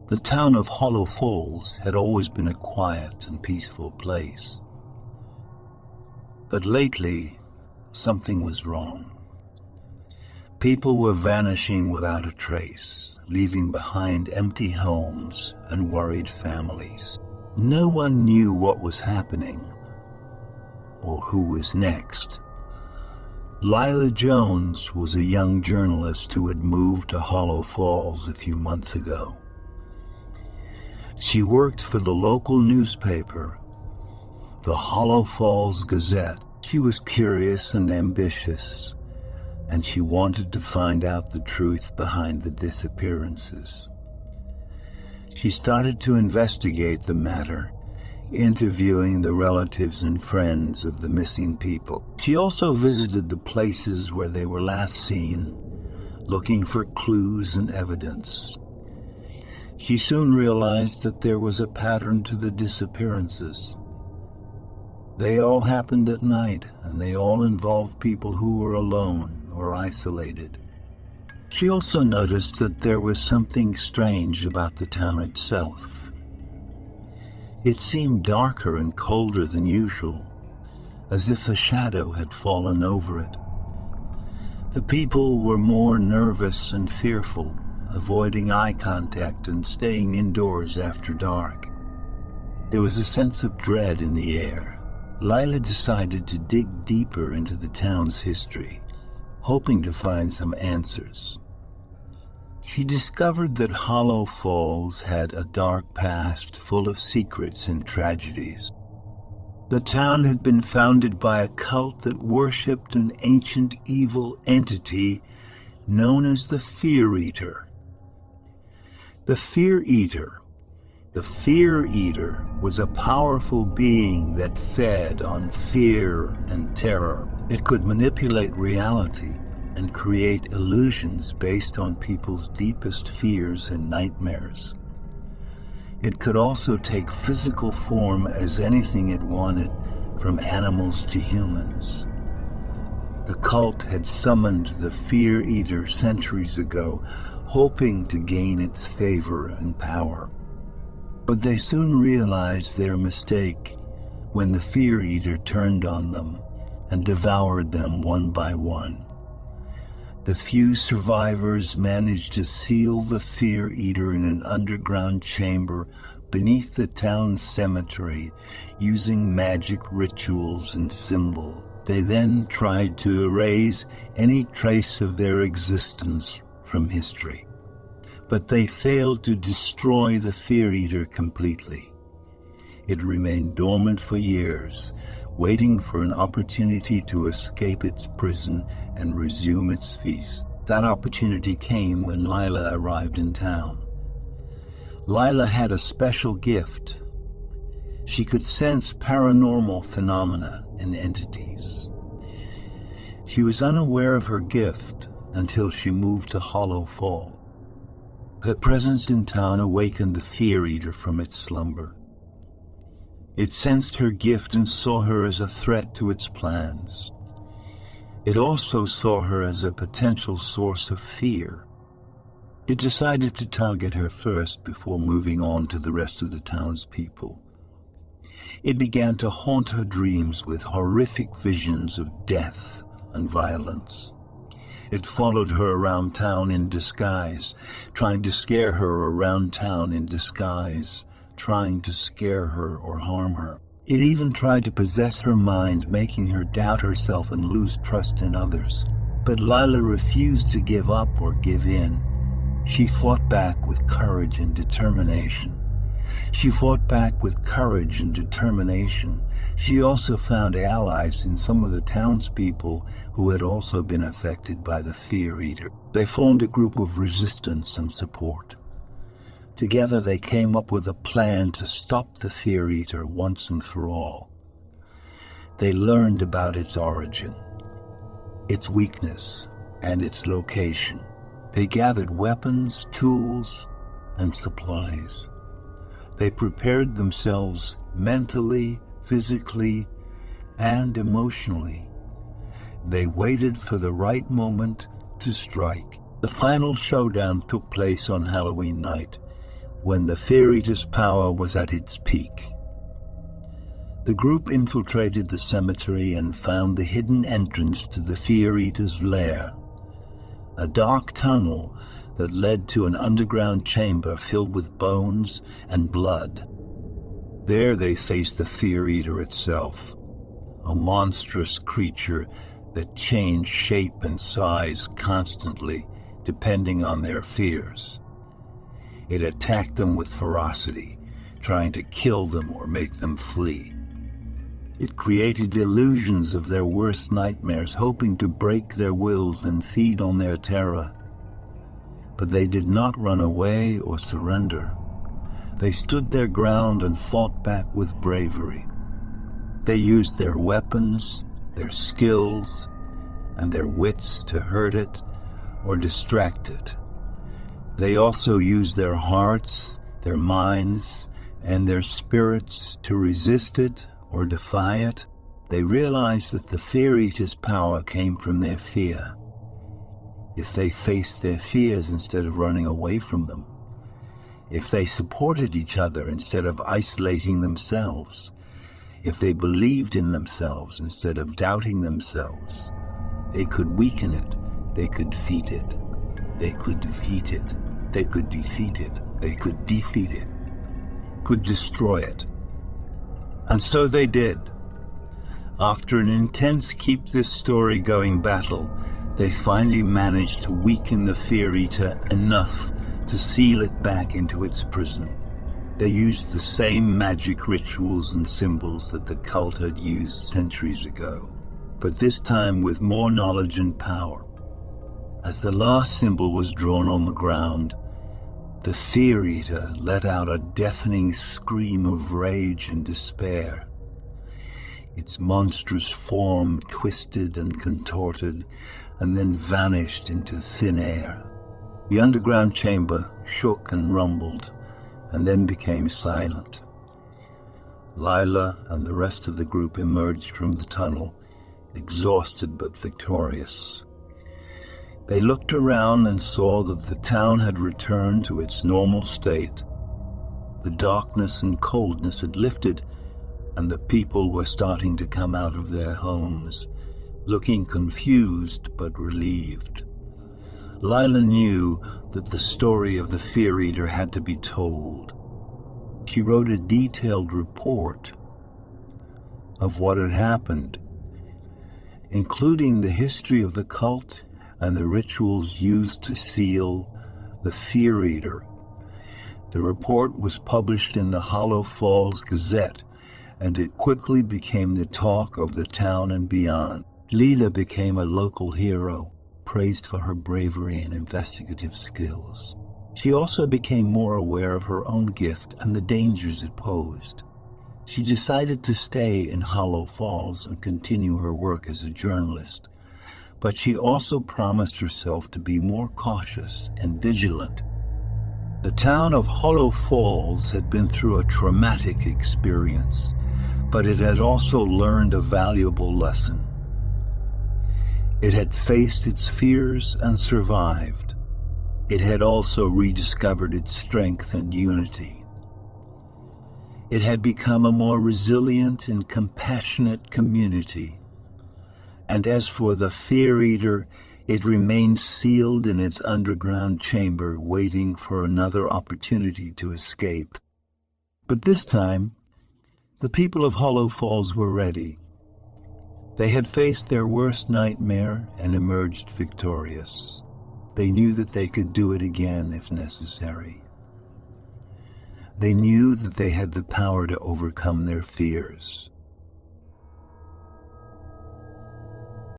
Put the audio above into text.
The town of Hollow Falls had always been a quiet and peaceful place. But lately, something was wrong. People were vanishing without a trace, leaving behind empty homes and worried families. No one knew what was happening or who was next. Lila Jones was a young journalist who had moved to Hollow Falls a few months ago. She worked for the local newspaper, the Hollow Falls Gazette. She was curious and ambitious, and she wanted to find out the truth behind the disappearances. She started to investigate the matter, interviewing the relatives and friends of the missing people. She also visited the places where they were last seen, looking for clues and evidence. She soon realized that there was a pattern to the disappearances. They all happened at night, and they all involved people who were alone or isolated. She also noticed that there was something strange about the town itself. It seemed darker and colder than usual, as if a shadow had fallen over it. The people were more nervous and fearful, avoiding eye contact and staying indoors after dark. There was a sense of dread in the air. Lila decided to dig deeper into the town's history, hoping to find some answers. She discovered that Hollow Falls had a dark past full of secrets and tragedies. The town had been founded by a cult that worshipped an ancient evil entity known as the Fear Eater. The Fear Eater was a powerful being that fed on fear and terror. It could manipulate reality and create illusions based on people's deepest fears and nightmares. It could also take physical form as anything it wanted, from animals to humans. The cult had summoned the Fear Eater centuries ago, hoping to gain its favor and power. But they soon realized their mistake when the Fear Eater turned on them and devoured them one by one. The few survivors managed to seal the Fear Eater in an underground chamber beneath the town's cemetery using magic rituals and symbols. They then tried to erase any trace of their existence from history. But they failed to destroy the Fear Eater completely. It remained dormant for years, waiting for an opportunity to escape its prison and resume its feast. That opportunity came when Lila arrived in town. Lila had a special gift. She could sense paranormal phenomena and entities. She was unaware of her gift until she moved to Hollow Falls. Her presence in town awakened the Fear Eater from its slumber. It sensed her gift and saw her as a threat to its plans. It also saw her as a potential source of fear. It decided to target her first before moving on to the rest of the town's people. It began to haunt her dreams with horrific visions of death and violence. It followed her around town in disguise, trying to scare her around town in disguise, trying to scare her or harm her. It even tried to possess her mind, making her doubt herself and lose trust in others. But Lila refused to give up or give in. She fought back with courage and determination. She also found allies in some of the townspeople who had also been affected by the Fear Eater. They formed a group of resistance and support. Together they came up with a plan to stop the Fear Eater once and for all. They learned about its origin, its weakness, and its location. They gathered weapons, tools, and supplies. They prepared themselves mentally, physically, and emotionally. They waited for the right moment to strike. The final showdown took place on Halloween night, when the Fear Eater's power was at its peak. The group infiltrated the cemetery and found the hidden entrance to the Fear Eater's lair, a dark tunnel that led to an underground chamber filled with bones and blood. There they faced the Fear Eater itself, a monstrous creature that changed shape and size constantly depending on their fears. It attacked them with ferocity, trying to kill them or make them flee. It created illusions of their worst nightmares, hoping to break their wills and feed on their terror. But they did not run away or surrender. They stood their ground and fought back with bravery. They used their weapons, their skills, and their wits to hurt it or distract it. They also used their hearts, their minds, and their spirits to resist it or defy it. They realized that the Fear Eater's power came from their fear. If they faced their fears instead of running away from them, if they supported each other instead of isolating themselves, if they believed in themselves instead of doubting themselves, they could weaken it, they could defeat it, they could defeat it, they could defeat it, they could defeat it, could destroy it. And so they did. After an intense keep-this-story-going battle, they finally managed to weaken the Fear Eater enough to seal it back into its prison. They used the same magic rituals and symbols that the cult had used centuries ago, but this time with more knowledge and power. As the last symbol was drawn on the ground, the Fear Eater let out a deafening scream of rage and despair. Its monstrous form twisted and contorted, and then vanished into thin air. The underground chamber shook and rumbled, and then became silent. Lila and the rest of the group emerged from the tunnel, exhausted but victorious. They looked around and saw that the town had returned to its normal state. The darkness and coldness had lifted, and the people were starting to come out of their homes, looking confused but relieved. Lila knew that the story of the Fear Eater had to be told. She wrote a detailed report of what had happened, including the history of the cult and the rituals used to seal the Fear Eater. The report was published in the Hollow Falls Gazette, and it quickly became the talk of the town and beyond. Lila became a local hero, praised for her bravery and investigative skills. She also became more aware of her own gift and the dangers it posed. She decided to stay in Hollow Falls and continue her work as a journalist, but she also promised herself to be more cautious and vigilant. The town of Hollow Falls had been through a traumatic experience, but it had also learned a valuable lesson. It had faced its fears and survived. It had also rediscovered its strength and unity. It had become a more resilient and compassionate community. And as for the Fear Eater, it remained sealed in its underground chamber, waiting for another opportunity to escape. But this time, the people of Hollow Falls were ready. They had faced their worst nightmare and emerged victorious. They knew that they could do it again if necessary. They knew that they had the power to overcome their fears.